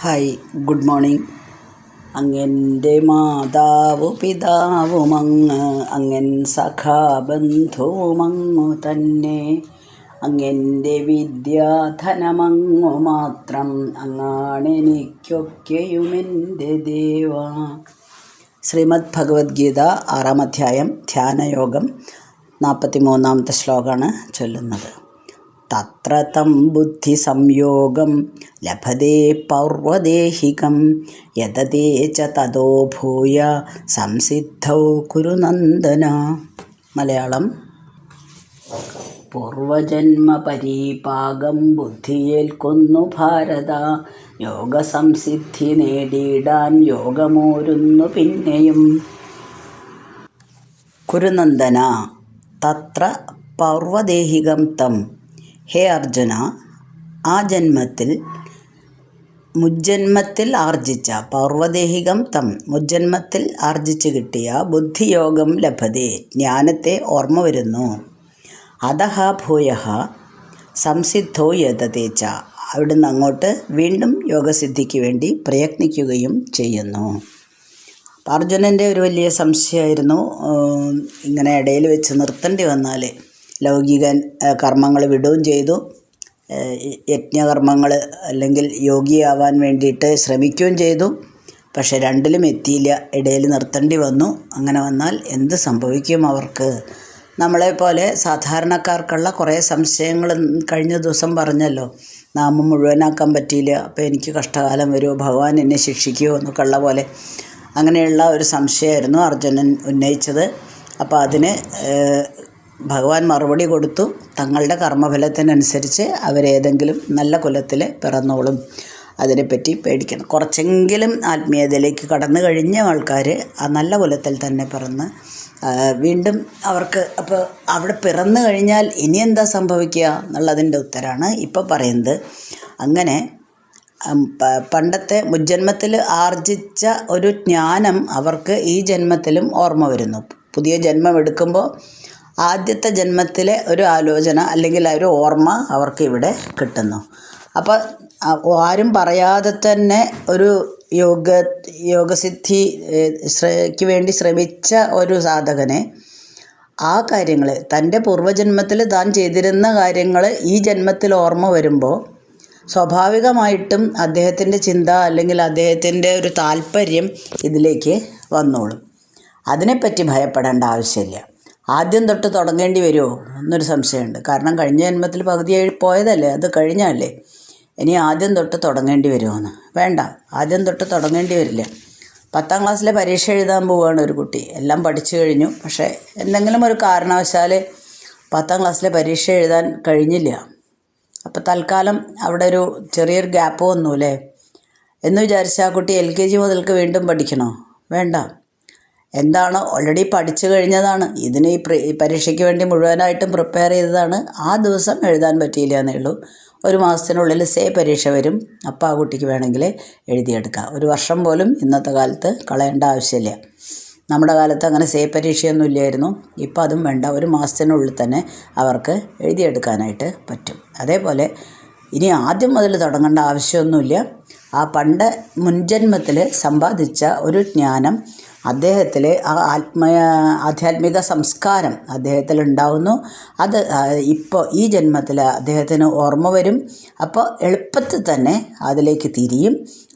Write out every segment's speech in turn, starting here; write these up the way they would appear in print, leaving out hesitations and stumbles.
Hi, good morning. അങ്ങൻ്റെ മാതാവു പിതാവുമങ്ങ്, അങ്ങൻ സഖാബന്ധുവുമങ്ങു തന്നെ. അങ്ങൻ്റെ വിദ്യാധനമങ്ങു മാത്രം, അങ്ങാണെനിക്കൊക്കെയുമെൻ്റെ ദേവാ. ശ്രീമദ് ഭഗവത്ഗീത 6-ാം അധ്യായം ധ്യാനയോഗം 43-ാമത്തെ ശ്ലോകമാണ് ചൊല്ലുന്നത്. തത്ര തം ബുദ്ധി സംയോഗം ലഭതേ പൗർവദേഹികം യതതേ ച തതോ ഭൂയ സംസിദ്ധൗ കുരു നന്ദന. മലയാളം. പൂർവജന്മ പരീപാകം ബുദ്ധിയേൽക്കുന്നു ഭാരത, യോഗസംസിദ്ധി നേടിയിടാൻ യോഗമോരുന്നു പിന്നെയും. കുരുനന്ദന, തത്ര പൗർവദേഹികം തം. ഹേ അർജുന, ആ ജന്മത്തിൽ മുജ്ജന്മത്തിൽ ആർജിച്ച, പൗർവദേഹികം തം മുജ്ജന്മത്തിൽ ആർജിച്ചു കിട്ടിയ ബുദ്ധിയോഗം ലഭതേ, ജ്ഞാനത്തെ ഓർമ്മ വരുന്നു. അധഃ ഭൂയഃ സംസിദ്ധോ യതതേച്ച, അവിടുന്ന് അങ്ങോട്ട് വീണ്ടും യോഗസിദ്ധിക്ക് വേണ്ടി പ്രയത്നിക്കുകയും ചെയ്യുന്നു. അർജുനൻ്റെ ഒരു വലിയ സംശയമായിരുന്നു, ഇങ്ങനെ ഇടയിൽ വെച്ച് നിർത്തേണ്ടി വന്നാൽ ലൗകിക കർമ്മങ്ങൾ വിടുകയും ചെയ്തു, യജ്ഞകർമ്മങ്ങൾ അല്ലെങ്കിൽ യോഗിയാവാൻ വേണ്ടിയിട്ട് ശ്രമിക്കുകയും ചെയ്തു. പക്ഷെ രണ്ടിലും എത്തിയില്ല, ഇടയിൽ നിർത്തേണ്ടി വന്നു. അങ്ങനെ വന്നാൽ എന്ത് സംഭവിക്കും അവർക്ക്? നമ്മളെപ്പോലെ സാധാരണക്കാർക്കുള്ള കുറേ സംശയങ്ങൾ കഴിഞ്ഞ ദിവസം പറഞ്ഞല്ലോ. നാമം മുഴുവനാക്കാൻ പറ്റിയില്ല, അപ്പോൾ എനിക്ക് കഷ്ടകാലം വരുമോ, ഭഗവാൻ എന്നെ ശിക്ഷിക്കുമോ എന്നൊക്കെ ഉള്ള പോലെ അങ്ങനെയുള്ള ഒരു സംശയമായിരുന്നു അർജുനൻ ഉന്നയിച്ചത്. അപ്പോൾ അതിന് ഭഗവാൻ മറുപടി കൊടുത്തു. തങ്ങളുടെ കർമ്മഫലത്തിനനുസരിച്ച് അവരേതെങ്കിലും നല്ല കുലത്തിൽ പിറന്നോളും, അതിനെപ്പറ്റി പേടിക്കണം. കുറച്ചെങ്കിലും ആത്മീയതയിലേക്ക് കടന്നു കഴിഞ്ഞ ആൾക്കാർ ആ നല്ല കുലത്തിൽ തന്നെ പിറന്ന് വീണ്ടും അവർക്ക്, അപ്പോൾ അവിടെ പിറന്നു കഴിഞ്ഞാൽ ഇനി എന്താ സംഭവിക്കുക എന്നുള്ളതിൻ്റെ ഉത്തരമാണ് ഇപ്പോൾ പറയുന്നത്. അങ്ങനെ പണ്ടത്തെ മുജ്ജന്മത്തിൽ ആർജിച്ച ഒരു ജ്ഞാനം അവർക്ക് ഈ ജന്മത്തിലും ഓർമ്മ വരുന്നു. പുതിയ ജന്മം എടുക്കുമ്പോൾ ആദ്യത്തെ ജന്മത്തിലെ ഒരു ആലോചന അല്ലെങ്കിൽ ഒരു ഓർമ്മ അവർക്ക് ഇവിടെ കിട്ടുന്നു. അപ്പോൾ ആരും പറയാതെ തന്നെ ഒരു യോഗസിദ്ധിക്ക് വേണ്ടി ശ്രമിച്ച ഒരു സാധകനെ ആ കാര്യങ്ങൾ, തൻ്റെ പൂർവ്വജന്മത്തിൽ താൻ ചെയ്തിരുന്ന കാര്യങ്ങൾ ഈ ജന്മത്തിൽ ഓർമ്മ വരുമ്പോൾ സ്വാഭാവികമായിട്ടും അദ്ദേഹത്തിൻ്റെ ചിന്ത അല്ലെങ്കിൽ അദ്ദേഹത്തിൻ്റെ ഒരു താല്പര്യം ഇതിലേക്ക് വന്നോളും. അതിനെപ്പറ്റി ഭയപ്പെടേണ്ട ആവശ്യമില്ല. ആദ്യം തൊട്ട് തുടങ്ങേണ്ടി വരുമോ എന്നൊരു സംശയമുണ്ട്. കാരണം കഴിഞ്ഞ ജന്മത്തിൽ പകുതി പോയതല്ലേ, അത് കഴിഞ്ഞല്ലേ, ഇനി ആദ്യം തൊട്ട് തുടങ്ങേണ്ടി വരുമോയെന്ന്. വേണ്ട, ആദ്യം തൊട്ട് തുടങ്ങേണ്ടി വരില്ല. 10ാം ക്ലാസ്സിലെ പരീക്ഷ എഴുതാൻ പോവുകയാണ് ഒരു കുട്ടി. എല്ലാം പഠിച്ചു കഴിഞ്ഞു, പക്ഷേ എന്തെങ്കിലും ഒരു കാരണവശാൽ 10ാം ക്ലാസ്സിലെ പരീക്ഷ എഴുതാൻ കഴിഞ്ഞില്ല. അപ്പോൾ തൽക്കാലം അവിടെ ഒരു ചെറിയൊരു ഗ്യാപ്പ് വന്നു അല്ലേ എന്ന് വിചാരിച്ച് ആ കുട്ടി LKG മുതൽക്ക് വീണ്ടും പഠിക്കണോ? വേണ്ട. എന്താണോ ഓൾറെഡി പഠിച്ചു കഴിഞ്ഞതാണ്. ഇതിന് ഈ പരീക്ഷയ്ക്ക് വേണ്ടി മുഴുവനായിട്ടും പ്രിപ്പയർ ചെയ്തതാണ്. ആ ദിവസം എഴുതാൻ പറ്റിയില്ല എന്നേ ഉള്ളൂ. 1 മാസത്തിനുള്ളിൽ പരീക്ഷ വരും. അപ്പോൾ ആ കുട്ടിക്ക് വേണമെങ്കിൽ എഴുതിയെടുക്കാം. 1 വർഷം പോലും ഇന്നത്തെ കാലത്ത് കളയേണ്ട ആവശ്യമില്ല. നമ്മുടെ കാലത്ത് അങ്ങനെ പരീക്ഷയൊന്നും ഇല്ലായിരുന്നു. ഇപ്പോൾ അതും വേണ്ട, 1 മാസത്തിനുള്ളിൽ തന്നെ അവർക്ക് എഴുതിയെടുക്കാനായിട്ട് പറ്റും. അതേപോലെ ഇനി ആദ്യം മുതൽ തുടങ്ങേണ്ട ആവശ്യമൊന്നുമില്ല. ആ പണ്ട് മുൻജന്മത്തിൽ സമ്പാദിച്ച ഒരു ജ്ഞാനം അദ്ദേഹത്തിലെ ആ ആധ്യാത്മിക സംസ്കാരം അദ്ദേഹത്തിൽ ഉണ്ടാവുന്നു. അത് ഇപ്പോൾ ഈ ജന്മത്തിൽ അദ്ദേഹത്തിന് ഓർമ്മ വരും. അപ്പോൾ എളുപ്പത്തിൽ തന്നെ അതിലേക്ക് തിരിയും.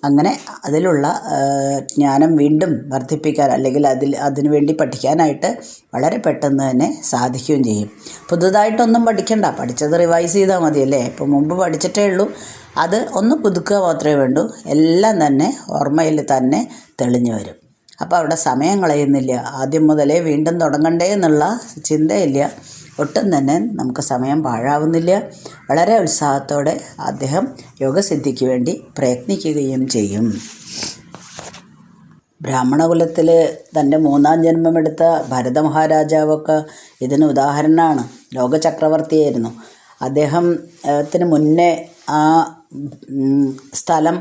അങ്ങനെ അതിലുള്ള ജ്ഞാനം വീണ്ടും വർദ്ധിപ്പിക്കാൻ അല്ലെങ്കിൽ അതിനു വേണ്ടി പഠിക്കാനായിട്ട് വളരെ പെട്ടെന്ന് തന്നെ സാധിക്കുകയും ചെയ്യും. പുതുതായിട്ടൊന്നും പഠിക്കണ്ട, പഠിച്ചത് റിവൈസ് ചെയ്താൽ മതിയല്ലേ. ഇപ്പോൾ മുമ്പ് പഠിച്ചിട്ടേ ഉള്ളൂ, അത് ഒന്ന് പുതുക്കുക മാത്രമേ വേണ്ടൂ. എല്ലാം തന്നെ ഓർമ്മയിൽ തന്നെ തെളിഞ്ഞു വരും. അപ്പോൾ അവിടെ സമയം കളയുന്നില്ല. ആദ്യം മുതലേ വീണ്ടും തുടങ്ങണ്ടേ എന്നുള്ള ചിന്തയില്ല. ഒട്ടും തന്നെ നമുക്ക് സമയം പാഴാവുന്നില്ല. വളരെ ഉത്സാഹത്തോടെ അദ്ദേഹം യോഗസിദ്ധിക്ക് വേണ്ടി പ്രയത്നിക്കുകയും ചെയ്യും. ബ്രാഹ്മണകുലത്തിൽ തൻ്റെ 3ാം ജന്മമെടുത്ത ഭരത മഹാരാജാവൊക്കെ ഇതിന് ഉദാഹരണമാണ്. ലോകചക്രവർത്തിയായിരുന്നു. അദ്ദേഹത്തിന് മുന്നേ ആ സ്ഥലം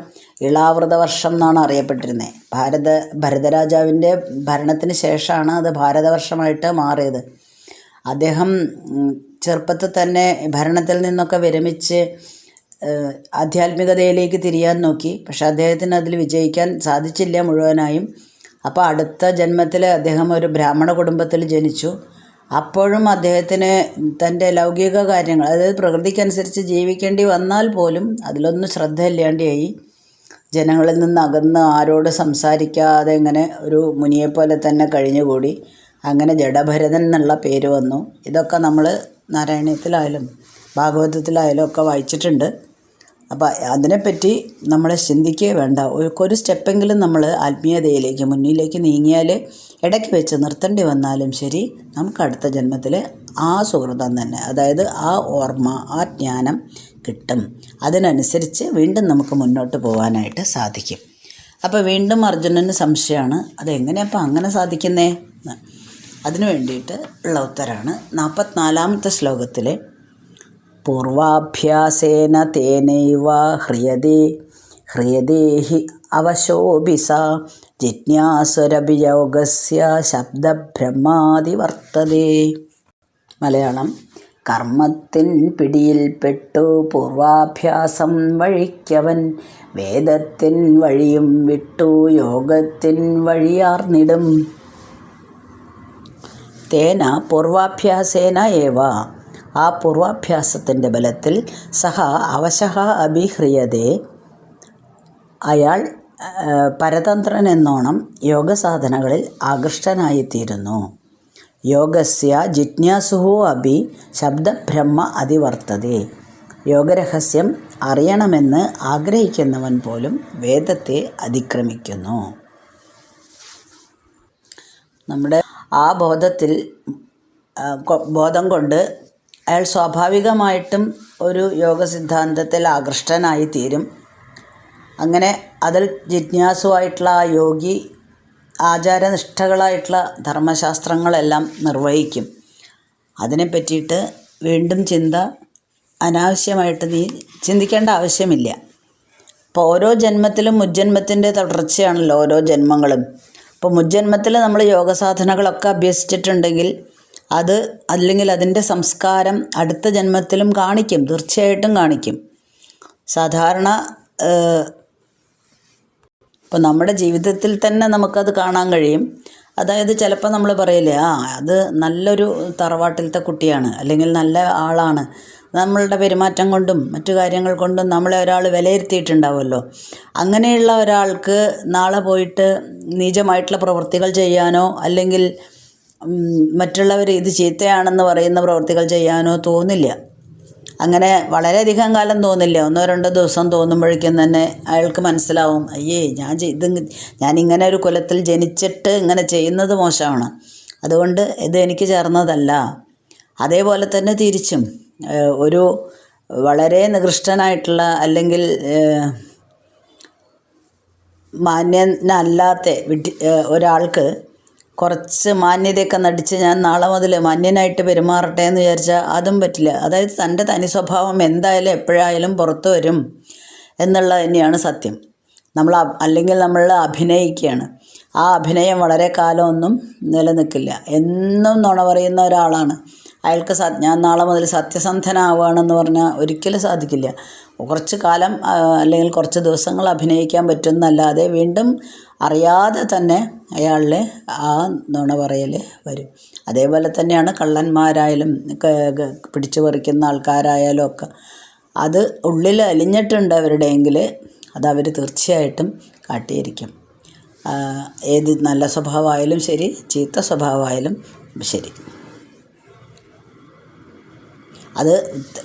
ഇളാവൃതവർഷം എന്നാണ് അറിയപ്പെട്ടിരുന്നത്. ഭരതരാജാവിൻ്റെ ഭരണത്തിന് ശേഷമാണ് അത് ഭാരതവർഷമായിട്ട് മാറിയത്. അദ്ദേഹം ചെറുപ്പത്തിൽ തന്നെ ഭരണത്തിൽ നിന്നൊക്കെ വിരമിച്ച് ആധ്യാത്മികതയിലേക്ക് തിരിയാൻ നോക്കി. പക്ഷെ അദ്ദേഹത്തിന് അതിൽ വിജയിക്കാൻ സാധിച്ചില്ല മുഴുവനായും. അപ്പോൾ അടുത്ത ജന്മത്തിൽ അദ്ദേഹം ഒരു ബ്രാഹ്മണ കുടുംബത്തിൽ ജനിച്ചു. അപ്പോഴും അദ്ദേഹത്തിന് തൻ്റെ ലൗകിക കാര്യങ്ങൾ, അതായത് പ്രകൃതിക്കനുസരിച്ച് ജീവിക്കേണ്ടി വന്നാൽ പോലും അതിലൊന്നും ശ്രദ്ധയില്ലാണ്ടായി. ജനങ്ങളിൽ നിന്ന് അകന്ന് ആരോട് സംസാരിക്കാതെ ഇങ്ങനെ ഒരു മുനിയെപ്പോലെ തന്നെ കഴിഞ്ഞുകൂടി. അങ്ങനെ ജഡഭരതൻ എന്നുള്ള പേര് വന്നു. ഇതൊക്കെ നമ്മൾ നാരായണീയത്തിലായാലും ഭാഗവതത്തിലായാലും ഒക്കെ വായിച്ചിട്ടുണ്ട്. അപ്പോൾ അതിനെപ്പറ്റി നമ്മൾ ചിന്തിക്കുകയേ വേണ്ട. ഒരു സ്റ്റെപ്പെങ്കിലും നമ്മൾ ആത്മീയതയിലേക്ക് മുന്നിലേക്ക് നീങ്ങിയാൽ ഇടയ്ക്ക് വെച്ച് നിർത്തേണ്ടി വന്നാലും ശരി, നമുക്ക് അടുത്ത ജന്മത്തിൽ ആ സുഹൃതം തന്നെ, അതായത് ആ ഓർമ്മ, ആ ജ്ഞാനം കിട്ടും. അതിനനുസരിച്ച് വീണ്ടും നമുക്ക് മുന്നോട്ട് പോകാനായിട്ട് സാധിക്കും. അപ്പോൾ വീണ്ടും അർജുനന് സംശയമാണ്, അതെങ്ങനെയപ്പോൾ അങ്ങനെ സാധിക്കുന്നേ? അതിനു വേണ്ടിയിട്ട് ഉള്ള ഉത്തരമാണ് 44-ാമത്തെ ശ്ലോകത്തിൽ. പൂർവാഭ്യാസേന തേനൈവ ഹ്രിയതേ ഹി അവശോഭി സ ജിജ്ഞാസുരഭിയോഗസ്യ ശബ്ദബ്രഹ്മാതിവർത്തതേ. മലയാളം. കർമ്മത്തിൻ പിടിയിൽപ്പെട്ടു പൂർവാഭ്യാസം വഴിക്കവൻ വേദത്തിൻ വഴിയും വിട്ടു യോഗത്തിൻ വഴിയാർന്നിടും. തേന പൂർവാഭ്യാസേന ഏവ, ആ പൂർവാഭ്യാസത്തിൻ്റെ ബലത്തിൽ സഹ അവശഃ അഭിഹ്രിയതേ, അയാൾ പരതന്ത്രൻ എന്നോണം യോഗസാധനകളിൽ ആകൃഷ്ടനായിത്തീരുന്നു. യോഗസ്യ ജിജ്ഞാസുഹു അഭി ശബ്ദബ്രഹ്മ അതിവർത്തതേ, യോഗരഹസ്യം അറിയണമെന്ന് ആഗ്രഹിക്കുന്നവൻ പോലും വേദത്തെ അതിക്രമിക്കുന്നു. നമ്മുടെ ആ ബോധം കൊണ്ട് അയാൾ സ്വാഭാവികമായിട്ടും ഒരു യോഗ സിദ്ധാന്തത്തിൽ ആകൃഷ്ടനായിത്തീരും. അങ്ങനെ അതിൽ ജിജ്ഞാസുവായിട്ടുള്ള ആ യോഗി ആചാരനിഷ്ഠകളായിട്ടുള്ള ധർമ്മശാസ്ത്രങ്ങളെല്ലാം നിർവഹിക്കും. അതിനെ പറ്റിയിട്ട് വീണ്ടും അനാവശ്യമായിട്ട് നീ ചിന്തിക്കേണ്ട ആവശ്യമില്ല. ഇപ്പോൾ ഓരോ ജന്മത്തിലും മുജ്ജന്മത്തിൻ്റെ തുടർച്ചയാണല്ലോ ഓരോ ജന്മങ്ങളും. ഇപ്പോൾ മുജ്ജന്മത്തിൽ നമ്മൾ യോഗസാധനകളൊക്കെ അഭ്യസിച്ചിട്ടുണ്ടെങ്കിൽ അത് അല്ലെങ്കിൽ അതിൻ്റെ സംസ്കാരം അടുത്ത ജന്മത്തിലും കാണിക്കും, തീർച്ചയായിട്ടും കാണിക്കും. സാധാരണ ഇപ്പോൾ നമ്മുടെ ജീവിതത്തിൽ തന്നെ നമുക്കത് കാണാൻ കഴിയും. അതായത് ചിലപ്പോൾ നമ്മൾ പറയില്ലേ, അത് നല്ലൊരു തറവാട്ടിലത്തെ കുട്ടിയാണ്, അല്ലെങ്കിൽ നല്ല ആളാണ്, നമ്മളുടെ പെരുമാറ്റം കൊണ്ടും മറ്റു കാര്യങ്ങൾ കൊണ്ടും നമ്മളെ ഒരാൾ വിലയിരുത്തിയിട്ടുണ്ടാവുമല്ലോ. അങ്ങനെയുള്ള ഒരാൾക്ക് നാളെ പോയിട്ട് നീചമായിട്ടുള്ള പ്രവൃത്തികൾ ചെയ്യാനോ അല്ലെങ്കിൽ മറ്റുള്ളവർ ഇത് ചീത്തയാണെന്ന് പറയുന്ന പ്രവൃത്തികൾ ചെയ്യാനോ തോന്നില്ല. അങ്ങനെ വളരെയധികം കാലം തോന്നില്ല, 1-2 ദിവസം തോന്നുമ്പോഴേക്കും തന്നെ അയാൾക്ക് മനസ്സിലാവും, അയ്യേ ഞാനിങ്ങനെ ഒരു കുലത്തിൽ ജനിച്ചിട്ട് ഇങ്ങനെ ചെയ്യുന്നത് മോശമാണ്, അതുകൊണ്ട് ഇത് എനിക്ക് ചേർന്നതല്ല. അതേപോലെ തന്നെ തിരിച്ചും ഒരു വളരെ നികൃഷ്ടനായിട്ടുള്ള അല്ലെങ്കിൽ മാന്യനല്ലാത്ത ഒരാൾക്ക് കുറച്ച് മാന്യതയൊക്കെ നടിച്ച് ഞാൻ നാളെ മുതൽ മാന്യനായിട്ട് പെരുമാറട്ടെ എന്ന് വിചാരിച്ചാൽ അതും പറ്റില്ല. അതായത് തൻ്റെ തനി സ്വഭാവം എന്തായാലും എപ്പോഴായാലും പുറത്തു വരും എന്നുള്ളത് തന്നെയാണ് സത്യം. അല്ലെങ്കിൽ നമ്മൾ അഭിനയിക്കുകയാണ്. ആ അഭിനയം വളരെ കാലമൊന്നും നിലനിൽക്കില്ല. എന്നും നുണ പറയുന്ന ഒരാളാണ്, അയാൾക്ക് ഞാൻ നാളെ മുതൽ സത്യസന്ധനാവുകയാണെന്ന് പറഞ്ഞാൽ ഒരിക്കലും സാധിക്കില്ല. കുറച്ച് കാലം അല്ലെങ്കിൽ കുറച്ച് ദിവസങ്ങൾ അഭിനയിക്കാൻ പറ്റുന്നല്ലാതെ വീണ്ടും അറിയാതെ തന്നെ അയാളിൽ ആ നുണ പറയൽ വരും. അതേപോലെ തന്നെയാണ് കള്ളന്മാരായാലും പിടിച്ചു പറിക്കുന്ന ആൾക്കാരായാലും ഒക്കെ. അത് ഉള്ളിൽ അലിഞ്ഞിട്ടുണ്ട് അവരുടെയെങ്കിൽ അതവർ തീർച്ചയായിട്ടും കാട്ടിയിരിക്കും. ഏത് നല്ല സ്വഭാവമായാലും ശരി, ചീത്ത സ്വഭാവമായാലും ശരി. അത്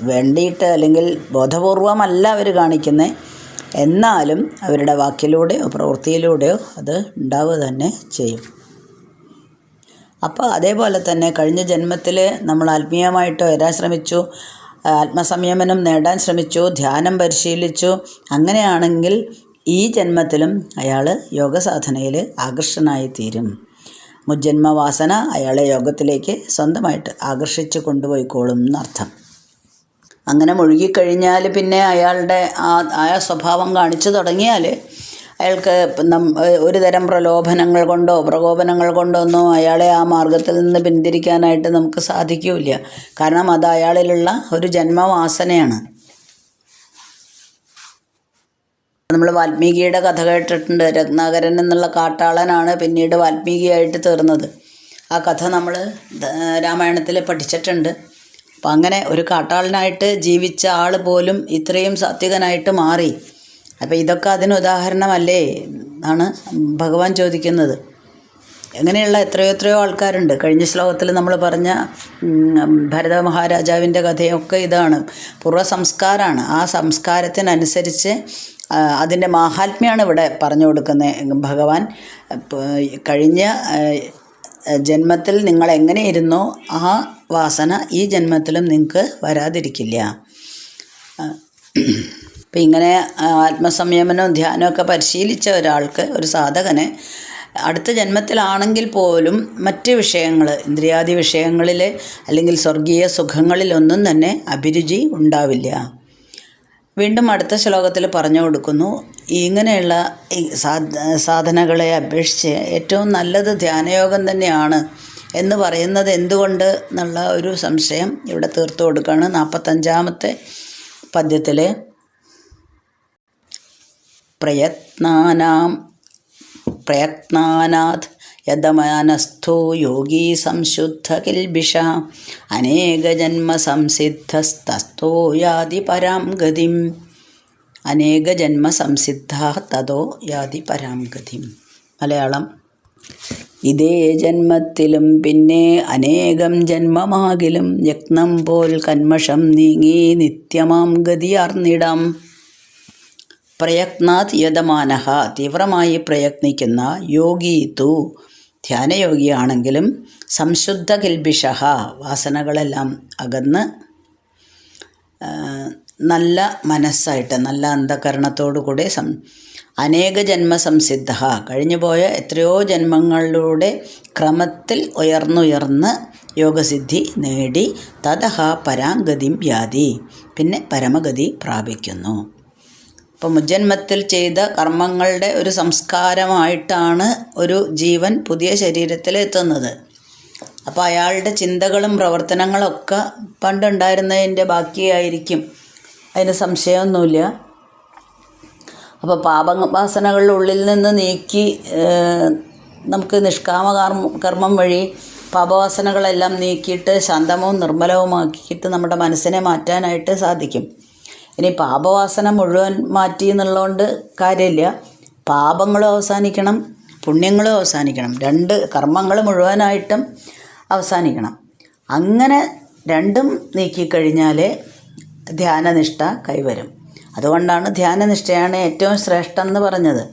വേണ്ടിയിട്ട് അല്ലെങ്കിൽ ബോധപൂർവമല്ല അവർ കാണിക്കുന്നത്, എന്നാലും അവരുടെ വാക്കിലൂടെയോ പ്രവൃത്തിയിലൂടെയോ അത് ഉണ്ടാവുക തന്നെ ചെയ്യും. അപ്പോൾ അതേപോലെ തന്നെ കഴിഞ്ഞ ജന്മത്തിൽ നമ്മൾ ആത്മീയമായിട്ട് വരാൻ ശ്രമിച്ചു, ആത്മസംയമനം നേടാൻ ശ്രമിച്ചു, ധ്യാനം പരിശീലിച്ചു. അങ്ങനെയാണെങ്കിൽ ഈ ജന്മത്തിലും അയാൾ യോഗസാധനയിൽ ആകർഷണനായിത്തീരും. മുജ്ജന്മവാസന അയാളെ യോഗത്തിലേക്ക് സ്വന്തമായിട്ട് ആകർഷിച്ച് കൊണ്ടുപോയിക്കോളും എന്നർത്ഥം. അങ്ങനെ മുഴുകിക്കഴിഞ്ഞാൽ പിന്നെ അയാളുടെ ആ സ്വഭാവം കാണിച്ചു തുടങ്ങിയാൽ അയാൾക്ക് ഒരു തരം പ്രലോഭനങ്ങൾ കൊണ്ടോ പ്രകോപനങ്ങൾ കൊണ്ടോ ഒന്നും അയാളെ ആ മാർഗത്തിൽ നിന്ന് പിന്തിരിക്കാനായിട്ട് നമുക്ക് സാധിക്കില്ല. കാരണം അത് അയാളിലുള്ള ഒരു ജന്മവാസനയാണ്. നമ്മൾ വാൽമീകിയുടെ കഥ കേട്ടിട്ടുണ്ട്. രത്നാകരൻ എന്നുള്ള കാട്ടാളനാണ് പിന്നീട് വാൽമീകിയായിട്ട് തീർന്നത്. ആ കഥ നമ്മൾ രാമായണത്തിൽ പഠിച്ചിട്ടുണ്ട്. അപ്പം അങ്ങനെ ഒരു കാട്ടാളനായിട്ട് ജീവിച്ച ആൾ പോലും ഇത്രയും സാത്വികനായിട്ട് മാറി. അപ്പം ഇതൊക്കെ അതിന് ഉദാഹരണമല്ലേ എന്നാണ് ഭഗവാൻ ചോദിക്കുന്നത്. അങ്ങനെയുള്ള എത്രയോ ആൾക്കാരുണ്ട്. കഴിഞ്ഞ ശ്ലോകത്തിൽ നമ്മൾ പറഞ്ഞ ഭരത മഹാരാജാവിൻ്റെ കഥയൊക്കെ ഇതാണ്. പൂർവ്വ സംസ്കാരമാണ്. ആ സംസ്കാരത്തിനനുസരിച്ച് അതിൻ്റെ മാഹാത്മ്യമാണ് ഇവിടെ പറഞ്ഞു കൊടുക്കുന്നത് ഭഗവാൻ. കഴിഞ്ഞ ജന്മത്തിൽ നിങ്ങൾ എങ്ങനെയിരുന്നോ ആ വാസന ഈ ജന്മത്തിലും നിങ്ങൾക്ക് വരാതിരിക്കില്ല. അപ്പം ഇങ്ങനെ ആത്മസംയമനവും ധ്യാനമൊക്കെ പരിശീലിച്ച ഒരാൾക്ക്, ഒരു സാധകന്, അടുത്ത ജന്മത്തിലാണെങ്കിൽ പോലും മറ്റ് വിഷയങ്ങൾ, ഇന്ദ്രിയാദി വിഷയങ്ങളിൽ അല്ലെങ്കിൽ സ്വർഗീയ സുഖങ്ങളിലൊന്നും തന്നെ അഭിരുചി ഉണ്ടാവില്ല. വീണ്ടും അടുത്ത ശ്ലോകത്തിൽ പറഞ്ഞു കൊടുക്കുന്നു, ഇങ്ങനെയുള്ള സാധനകളെ അപേക്ഷിച്ച് ഏറ്റവും നല്ലത് ധ്യാനയോഗം തന്നെയാണ് എന്ന് പറയുന്നത് എന്തുകൊണ്ട് എന്നുള്ള ഒരു സംശയം ഇവിടെ തീർത്തു കൊടുക്കുകയാണ്. 45-ാമത്തെ പദ്യത്തിൽ പ്രയത്നാനാത് യദമാനസ്ഥോ യോഗി സംശുദ്ധ കിൽബിഷ അനേകജന്മ സംസിദ്ധസ്തോ യാതി പരാം ഗതിം. അനേകജന്മ സംസിദ്ധ തതോ യാതി പരാം ഗതിം. മലയാളം: ഇതേ ജന്മത്തിലും പിന്നെ അനേകം ജന്മമാകിലും യജ്ഞം പോൽ കന്മഷം നീങ്ങി നിത്യമാം ഗതിയാർന്നിടാം. പ്രയത്നാത് യതമാനഃ, തീവ്രമായി പ്രയത്നിക്കുന്ന, യോഗി തു, ധ്യാനയോഗിയാണെങ്കിലും, സംശുദ്ധ കിൽബിഷഃ, വാസനകളെല്ലാം അകന്ന് നല്ല മനസ്സായിട്ട്, നല്ല അന്ധകരണത്തോടുകൂടി അനേക ജന്മ സംസിദ്ധ, കഴിഞ്ഞുപോയ എത്രയോ ജന്മങ്ങളിലൂടെ ക്രമത്തിൽ ഉയർന്നുയർന്ന് യോഗസിദ്ധി നേടി, തതഃ പരാംഗതിം യാതി, പിന്നെ പരമഗതി പ്രാപിക്കുന്നു. അപ്പോൾ മുജ്ജന്മത്തിൽ ചെയ്ത കർമ്മങ്ങളുടെ ഒരു സംസ്കാരമായിട്ടാണ് ഒരു ജീവൻ പുതിയ ശരീരത്തിൽ എത്തുന്നത്. അപ്പോൾ അയാളുടെ ചിന്തകളും പ്രവർത്തനങ്ങളൊക്കെ പണ്ടുണ്ടായിരുന്നതിൻ്റെ ബാക്കിയായിരിക്കും, അതിന് സംശയമൊന്നുമില്ല. അപ്പോൾ പാപവാസനകളുടെ ഉള്ളിൽ നിന്ന് നീക്കി നമുക്ക് നിഷ്കാമ കർമ്മം വഴി പാപവാസനകളെല്ലാം നീക്കിയിട്ട് ശാന്തമവും നിർമ്മലവുമാക്കിയിട്ട് നമ്മുടെ മനസ്സിനെ മാറ്റാനായിട്ട് സാധിക്കും. ഇനി പാപവാസന മുഴുവൻ മാറ്റി എന്നുള്ളതുകൊണ്ട് കാര്യമില്ല. പാപങ്ങളും അവസാനിക്കണം, പുണ്യങ്ങളും അവസാനിക്കണം. 2 കർമ്മങ്ങൾ മുഴുവനായിട്ടും അവസാനിക്കണം. അങ്ങനെ രണ്ടും നീക്കിക്കഴിഞ്ഞാൽ ധ്യാനനിഷ്ഠ കൈവരും. അതുകൊണ്ടാണ് ധ്യാനനിഷ്ഠയാണ് ഏറ്റവും ശ്രേഷ്ഠം എന്ന് പറഞ്ഞത്.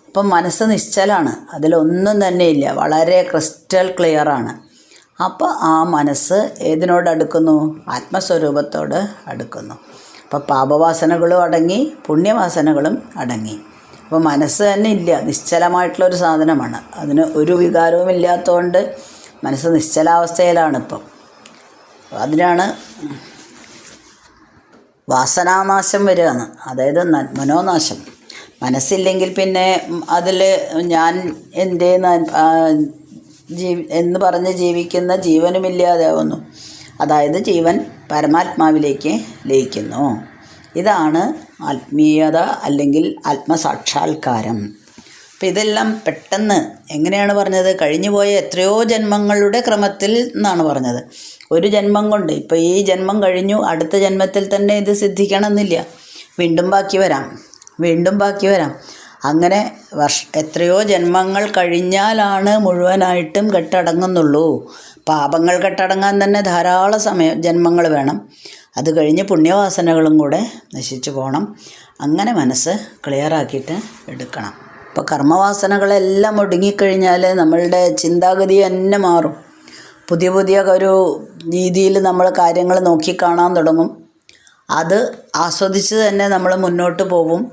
അപ്പം മനസ്സ് നിശ്ചലാണ്, അതിലൊന്നും തന്നെയില്ല, വളരെ ക്രിസ്റ്റൽ ക്ലിയറാണ്. അപ്പോൾ ആ മനസ്സ് ഏതിനോട് അടുക്കുന്നു? ആത്മസ്വരൂപത്തോട് അടുക്കുന്നു. അപ്പോൾ പാപവാസനകളും അടങ്ങി, പുണ്യവാസനകളും അടങ്ങി. അപ്പോൾ മനസ്സ് തന്നെ ഇല്ല, നിശ്ചലമായിട്ടുള്ളൊരു സാധനമാണ്. അതിന് ഒരു വികാരവും ഇല്ലാത്തതുകൊണ്ട് മനസ്സ് നിശ്ചലാവസ്ഥയിലാണ് ഇപ്പം. അതിനാണ് വാസനാനാശം വരികയെന്ന്, അതായത് മനോനാശം. മനസ്സില്ലെങ്കിൽ പിന്നെ അതിൽ ഞാൻ എൻ്റെ എന്ന് പറഞ്ഞ് ജീവിക്കുന്ന ജീവനുമില്ലാതാവുന്നു. അതായത് ജീവൻ പരമാത്മാവിലേക്ക് ലയിക്കുന്നു. ഇതാണ് ആത്മീയത അല്ലെങ്കിൽ ആത്മസാക്ഷാത്കാരം. അപ്പം ഇതെല്ലാം പെട്ടെന്ന് എങ്ങനെയാണ് പറഞ്ഞത്? കഴിഞ്ഞുപോയ എത്രയോ ജന്മങ്ങളുടെ ക്രമത്തിൽ എന്നാണ് പറഞ്ഞത്. ഒരു ജന്മം കൊണ്ട്, ഇപ്പോൾ ഈ ജന്മം കഴിഞ്ഞു, അടുത്ത ജന്മത്തിൽ തന്നെ ഇത് സിദ്ധിക്കണമെന്നില്ല. വീണ്ടും ബാക്കി വരാം. അങ്ങനെ എത്രയോ ജന്മങ്ങൾ കഴിഞ്ഞാലാണ് മുഴുവനായിട്ടും കെട്ടടങ്ങുന്നുള്ളൂ. പാപങ്ങൾ കെട്ടടങ്ങാൻ തന്നെ ധാരാളം ജന്മങ്ങൾ വേണം. അത് കഴിഞ്ഞ് പുണ്യവാസനകളും കൂടെ നശിച്ചു പോകണം. അങ്ങനെ മനസ്സ് ക്ലിയറാക്കിയിട്ട് എടുക്കണം. ഇപ്പോൾ കർമ്മവാസനകളെല്ലാം ഒടുങ്ങിക്കഴിഞ്ഞാൽ നമ്മളുടെ ചിന്താഗതി തന്നെ മാറും. പുതിയ ഒരു രീതിയിൽ നമ്മൾ കാര്യങ്ങൾ നോക്കിക്കാണാൻ തുടങ്ങും. അത് ആസ്വദിച്ച് തന്നെ നമ്മൾ മുന്നോട്ട് പോകും.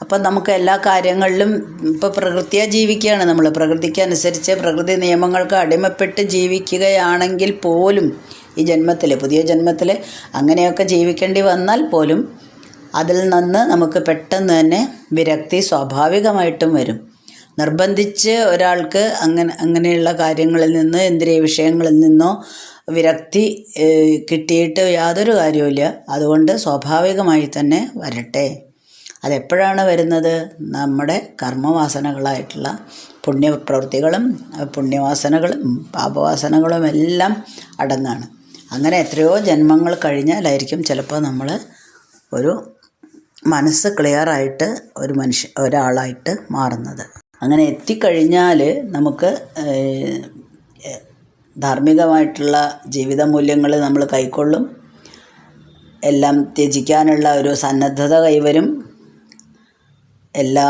അപ്പം നമുക്ക് എല്ലാ കാര്യങ്ങളിലും ഇപ്പോൾ പ്രകൃതിയാണ് ജീവിക്കുകയാണ് നമ്മൾ. പ്രകൃതിക്കനുസരിച്ച് പ്രകൃതി നിയമങ്ങൾക്ക് അടിമപ്പെട്ട് ജീവിക്കുകയാണെങ്കിൽ പോലും ഈ ജന്മത്തിൽ, പുതിയ ജന്മത്തിൽ അങ്ങനെയൊക്കെ ജീവിക്കേണ്ടി വന്നാൽ പോലും അതിൽ നിന്ന് നമുക്ക് പെട്ടെന്ന് തന്നെ വിരക്തി സ്വാഭാവികമായിട്ടും വരും. നിർബന്ധിച്ച് ഒരാൾക്ക് അങ്ങനെയുള്ള കാര്യങ്ങളിൽ നിന്ന്, ഇന്ദ്രിയ വിഷയങ്ങളിൽ നിന്നോ വിരക്തി കിട്ടിയിട്ട് യാതൊരു കാര്യവുമില്ല. അതുകൊണ്ട് സ്വാഭാവികമായി തന്നെ വരട്ടെ. അതെപ്പോഴാണ് വരുന്നത്? നമ്മുടെ കർമ്മവാസനകളായിട്ടുള്ള പുണ്യപ്രവൃത്തികളും പുണ്യവാസനകളും പാപവാസനകളും എല്ലാം അടങ്ങാണ്. അങ്ങനെ എത്രയോ ജന്മങ്ങൾ കഴിഞ്ഞാലായിരിക്കും ചിലപ്പോൾ നമ്മൾ ഒരു മനസ്സ് ക്ലിയറായിട്ട് ഒരാളായിട്ട് മാറുന്നത്. അങ്ങനെ എത്തിക്കഴിഞ്ഞാൽ നമുക്ക് ധാർമ്മികമായിട്ടുള്ള ജീവിത മൂല്യങ്ങൾ നമ്മൾ കൈക്കൊള്ളും, എല്ലാം ത്യജിക്കാനുള്ള ഒരു സന്നദ്ധത കൈവരും. എല്ലാ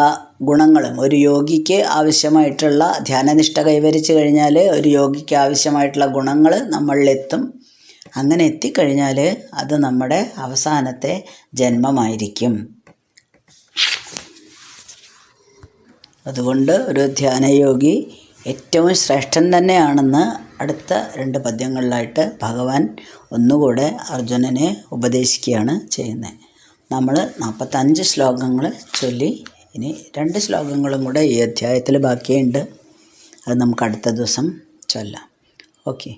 ഗുണങ്ങളും ഒരു യോഗിക്ക് ആവശ്യമായിട്ടുള്ള ധ്യാനനിഷ്ഠ കൈവരിച്ചു കഴിഞ്ഞാൽ ഒരു യോഗിക്ക് ആവശ്യമായിട്ടുള്ള ഗുണങ്ങൾ നമ്മളിലെത്തും. അങ്ങനെ എത്തിക്കഴിഞ്ഞാൽ അത് നമ്മുടെ അവസാനത്തെ ജന്മമായിരിക്കും. അതുകൊണ്ട് ഒരു ധ്യാനയോഗി ഏറ്റവും ശ്രേഷ്ഠൻ തന്നെയാണെന്ന് അടുത്ത 2 പദ്യങ്ങളിലായിട്ട് ഭഗവാൻ ഒന്നുകൂടെ അർജുനനെ ഉപദേശിക്കുകയാണ് ചെയ്യുന്നത്. നമ്മൾ 45 ശ്ലോകങ്ങൾ ചൊല്ലി, ഇനി 2 ശ്ലോകങ്ങളും കൂടെ ഈ അധ്യായത്തിൽ ബാക്കിയുണ്ട്. അത് നമുക്ക് അടുത്ത ദിവസം ചൊല്ലാം. ഓക്കെ.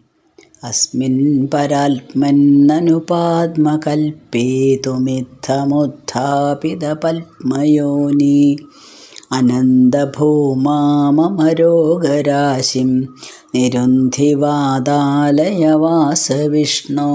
അസ്മിൻ പരാത്മന്നനുപാദ്മകൽപ്പേതുമിത്തമുത്ഥാപിത പത്മയോനി അനന്തഭൂമാമരോഗരാശിം നിരുന്ധിവാദാലയവാസ വിഷ്ണോ.